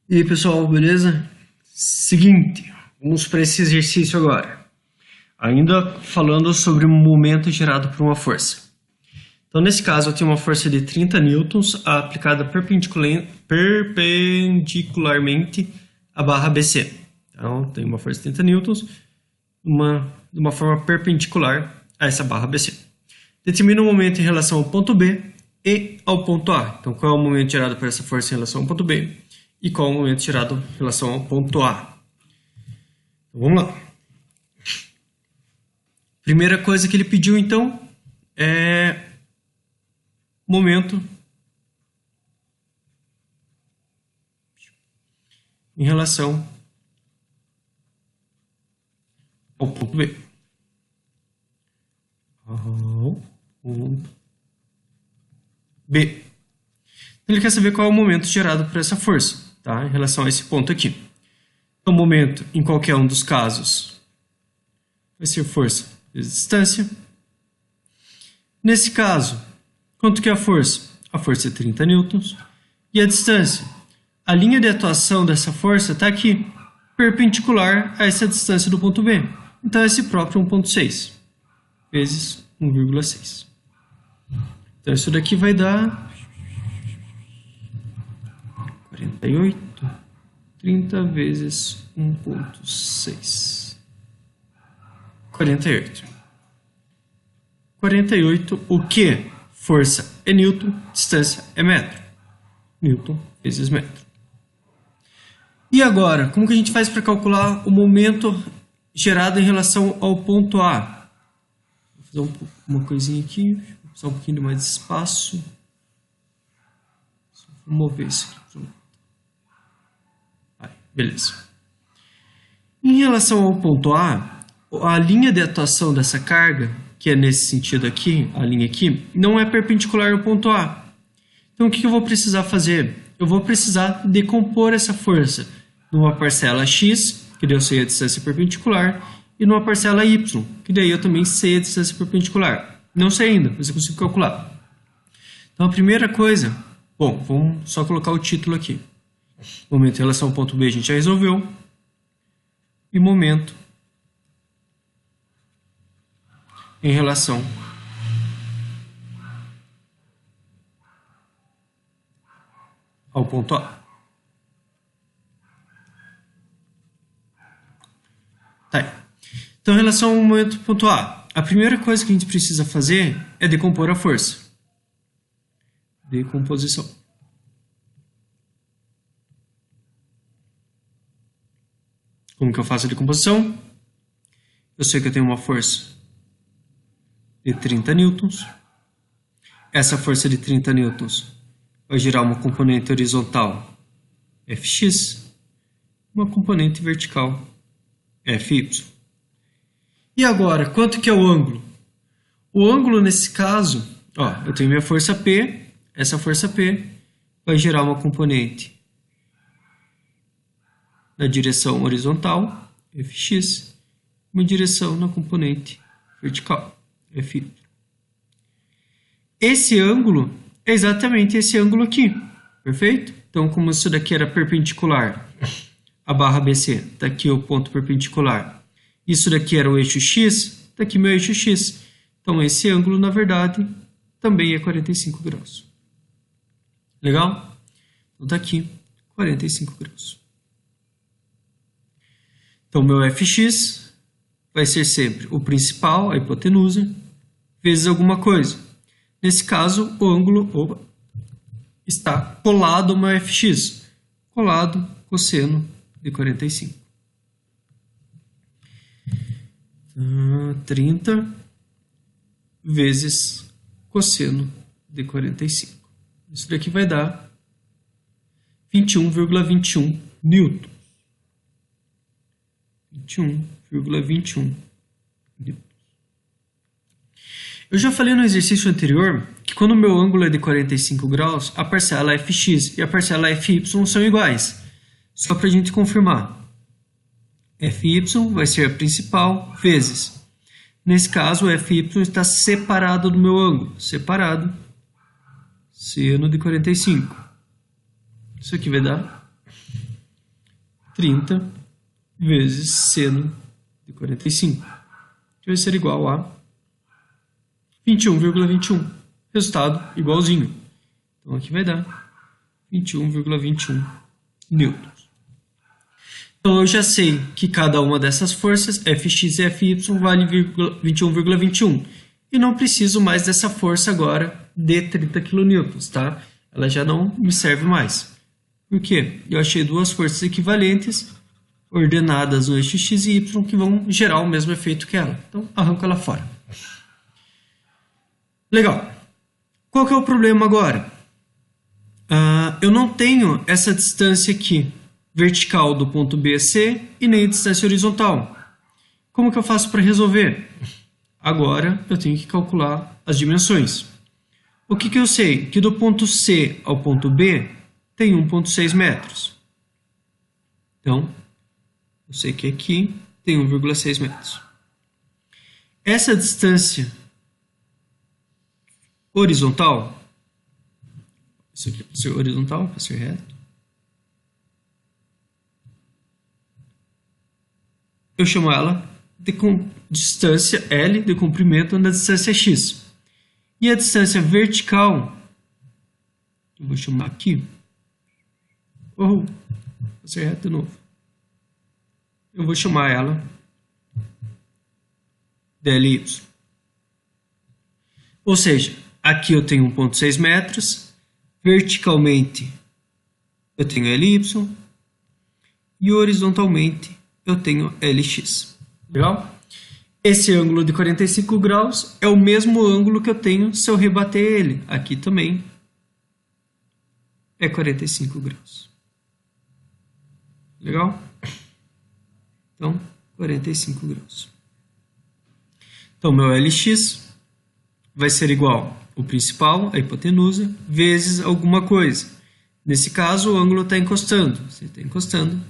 E aí pessoal, beleza? Seguinte, vamos para esse exercício agora. Ainda falando sobre um momento gerado por uma força. Então nesse caso eu tenho uma força de 30 newtons aplicada perpendicularmente à barra BC. Então tenho uma força de 30 newtons de uma forma perpendicular a essa barra BC. Determina o momento em relação ao ponto B e ao ponto A. Então qual é o momento gerado por essa força em relação ao ponto B? E qual é o momento gerado em relação ao ponto A. Então, vamos lá. Primeira coisa que ele pediu, então, é momento em relação ao ponto B. B. Ele quer saber qual é o momento gerado por essa força, tá? Em relação a esse ponto aqui. Então, o momento, em qualquer um dos casos, vai ser força vezes distância. Nesse caso, quanto que é a força? A força é 30 newtons. E a distância? A linha de atuação dessa força está aqui, perpendicular a essa distância do ponto B. Então, esse próprio 1,6 vezes 1,6. Então, isso daqui vai dar 48, 30 vezes 1,6. 48. 48, o que? Força é newton, distância é metro. Newton vezes metro. E agora, como que a gente faz para calcular o momento gerado em relação ao ponto A? Vou fazer uma coisinha aqui, vou precisar um pouquinho mais de espaço. Vou mover isso aqui. Beleza. Em relação ao ponto A linha de atuação dessa carga, que é nesse sentido aqui, a linha aqui, não é perpendicular ao ponto A. Então, o que eu vou precisar fazer? Eu vou precisar decompor essa força numa parcela x, que daí eu sei a distância perpendicular, e numa parcela y, que daí eu também sei a distância perpendicular. Não sei ainda, mas eu consigo calcular. Então, a primeira coisa... Bom, vamos só colocar o título aqui. Momento em relação ao ponto B a gente já resolveu. E momento em relação ao ponto A. Tá aí. Então, em relação ao momento do ponto A, a primeira coisa que a gente precisa fazer é decompor a força. Decomposição. Como que eu faço a decomposição? Eu sei que eu tenho uma força de 30 newtons. Essa força de 30 newtons vai gerar uma componente horizontal Fx, uma componente vertical Fy. E agora, quanto que é o ângulo? O ângulo nesse caso, eu tenho minha força P, essa força P vai gerar uma componente na direção horizontal, Fx, uma direção na componente vertical, Fy. Esse ângulo é exatamente esse ângulo aqui, perfeito? Então, como isso daqui era perpendicular à barra BC, está aqui o ponto perpendicular. Isso daqui era o eixo x, está aqui meu eixo x. Então, esse ângulo, na verdade, também é 45 graus. Legal? Então, está aqui 45 graus. Então, meu Fx vai ser sempre o principal, a hipotenusa, vezes alguma coisa. Nesse caso, o ângulo está colado ao meu Fx. Colado, cosseno de 45. 30 vezes cosseno de 45. Isso daqui vai dar 21,21 newton. 21,21 newton. Eu já falei no exercício anterior que quando o meu ângulo é de 45 graus, a parcela Fx e a parcela Fy são iguais. Só para a gente confirmar. Fy vai ser a principal vezes. Nesse caso, o Fy está separado do meu ângulo. Separado. Seno de 45. Isso aqui vai dar 30 vezes seno de 45, que vai ser igual a 21,21. Resultado igualzinho. Então, aqui vai dar 21,21 newtons. Então, eu já sei que cada uma dessas forças, Fx e Fy, vale 21,21. E não preciso mais dessa força agora de 30 kN, tá? Ela já não me serve mais. Por quê? Eu achei duas forças equivalentes, ordenadas no eixo x e y, que vão gerar o mesmo efeito que ela. Então, arranco ela fora. Legal. Qual que é o problema agora? Eu não tenho essa distância aqui, vertical do ponto B a C, e nem a distância horizontal. Como que eu faço para resolver? Agora eu tenho que calcular as dimensões. O que eu sei? Que do ponto C ao ponto B tem 1,6 metros. Então, eu sei que aqui tem 1,6 metros. Essa distância horizontal, isso aqui para ser horizontal, para ser reto, eu chamo ela de distância L de comprimento na distância x. E a distância vertical, eu vou chamar aqui, para ser reto de novo, eu vou chamar ela de Ly. Ou seja, aqui eu tenho 1,6 metros, verticalmente eu tenho Ly e horizontalmente eu tenho Lx. Legal? Esse ângulo de 45 graus é o mesmo ângulo que eu tenho se eu rebater ele. Aqui também é 45 graus. Legal? Então, 45 graus. Então, meu Lx vai ser igual o principal, a hipotenusa, vezes alguma coisa. Nesse caso, o ângulo está encostando. Se está encostando,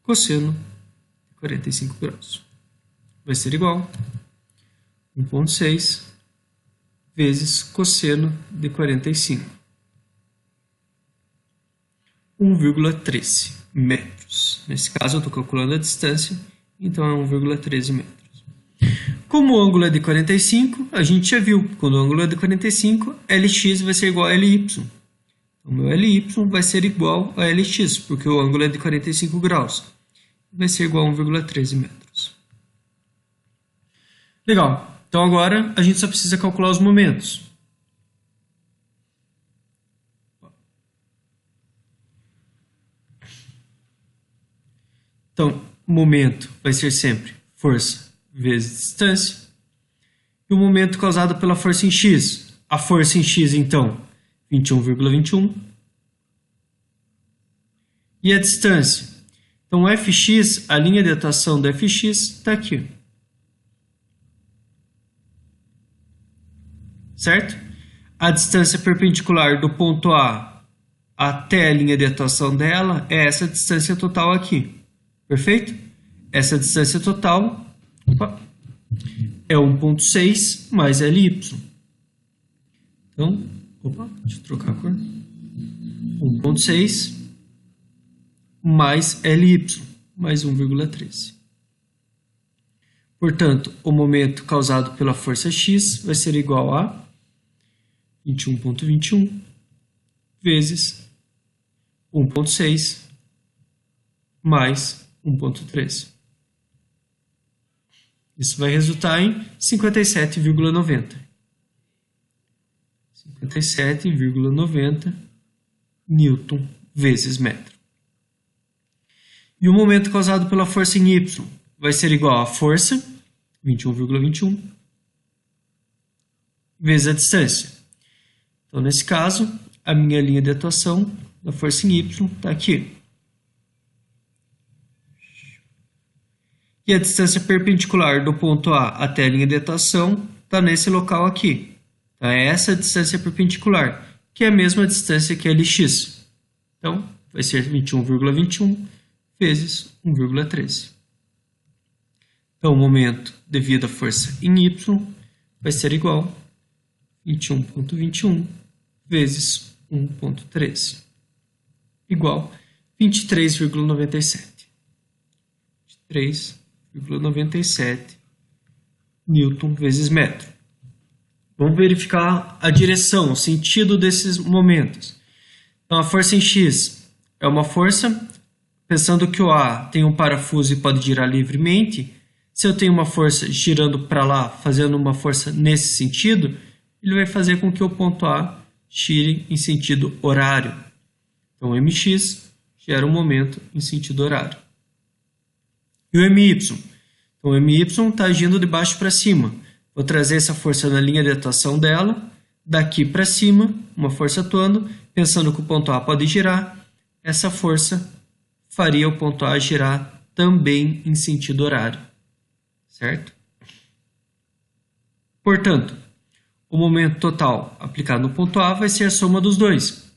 cosseno de 45 graus. Vai ser igual a 1,6 vezes cosseno de 45. 1,13 metros. Nesse caso, eu estou calculando a distância, então é 1,13 metros. Como o ângulo é de 45, a gente já viu, quando o ângulo é de 45, Lx vai ser igual a Ly. O meu Ly vai ser igual a Lx, porque o ângulo é de 45 graus. Vai ser igual a 1,13 metros. Legal. Então agora a gente só precisa calcular os momentos. Então, momento vai ser sempre força vezes distância. E o momento causado pela força em x. A força em x, então, 21,21. E a distância? Então, Fx, a linha de atuação da Fx está aqui. Certo? A distância perpendicular do ponto A até a linha de atuação dela é essa distância total aqui. Perfeito? Essa distância total é 1,6 mais Ly. Então, deixa eu trocar a cor. 1,6 mais Ly, mais 1,13. Portanto, o momento causado pela força X vai ser igual a 21,21 vezes 1,6 mais 1,13. Isso vai resultar em 57,90. 57,90 Newton vezes metro. E o momento causado pela força em Y vai ser igual a força, 21,21, vezes a distância. Então, nesse caso, a minha linha de atuação da força em Y está aqui. E a distância perpendicular do ponto A até a linha de atuação está nesse local aqui. Então, é essa distância perpendicular, que é a mesma distância que Lx. Então, vai ser 21,21 vezes 1,13. Então, o momento devido à força em Y vai ser igual a 21,21 vezes 1,13. Igual 23,97. 23,97 Newton vezes metro. Vamos verificar a direção, o sentido desses momentos. Então, a força em X é uma força, pensando que o A tem um parafuso e pode girar livremente. Se eu tenho uma força girando para lá, fazendo uma força nesse sentido, ele vai fazer com que o ponto A gire em sentido horário. Então, mx gera um momento em sentido horário. E o my? Então, o my está agindo de baixo para cima. Vou trazer essa força na linha de atuação dela, daqui para cima, uma força atuando, pensando que o ponto A pode girar, essa força faria o ponto A girar também em sentido horário, certo? Portanto, o momento total aplicado no ponto A vai ser a soma dos dois.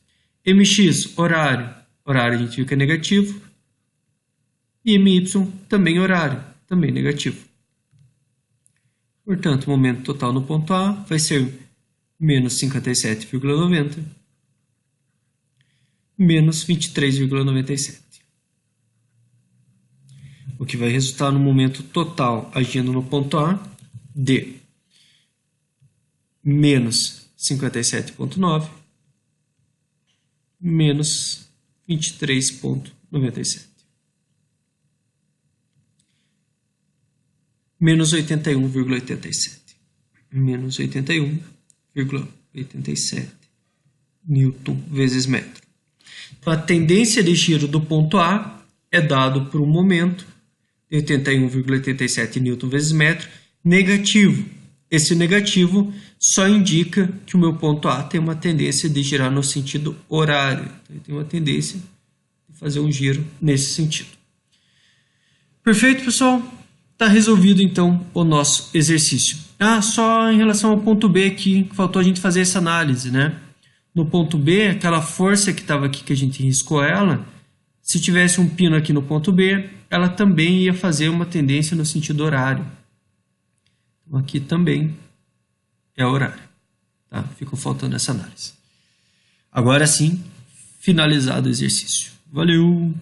Mx, horário, horário a gente viu que é negativo, e my também horário, também negativo. Portanto, o momento total no ponto A vai ser menos 57,90 menos 23,97. O que vai resultar no momento total agindo no ponto A de menos 57,9 menos 23,97. Menos 81,87. Menos 81,87 Newton vezes metro. Então, a tendência de giro do ponto A é dado por um momento de 81,87 Newton vezes metro negativo. Esse negativo só indica que o meu ponto A tem uma tendência de girar no sentido horário. Então, ele tem uma tendência de fazer um giro nesse sentido. Perfeito, pessoal? Está resolvido, então, o nosso exercício. Só em relação ao ponto B aqui, faltou a gente fazer essa análise, né? No ponto B, aquela força que estava aqui, que a gente riscou ela, se tivesse um pino aqui no ponto B, ela também ia fazer uma tendência no sentido horário. Então, aqui também é horário. Tá? Ficou faltando essa análise. Agora sim, finalizado o exercício. Valeu!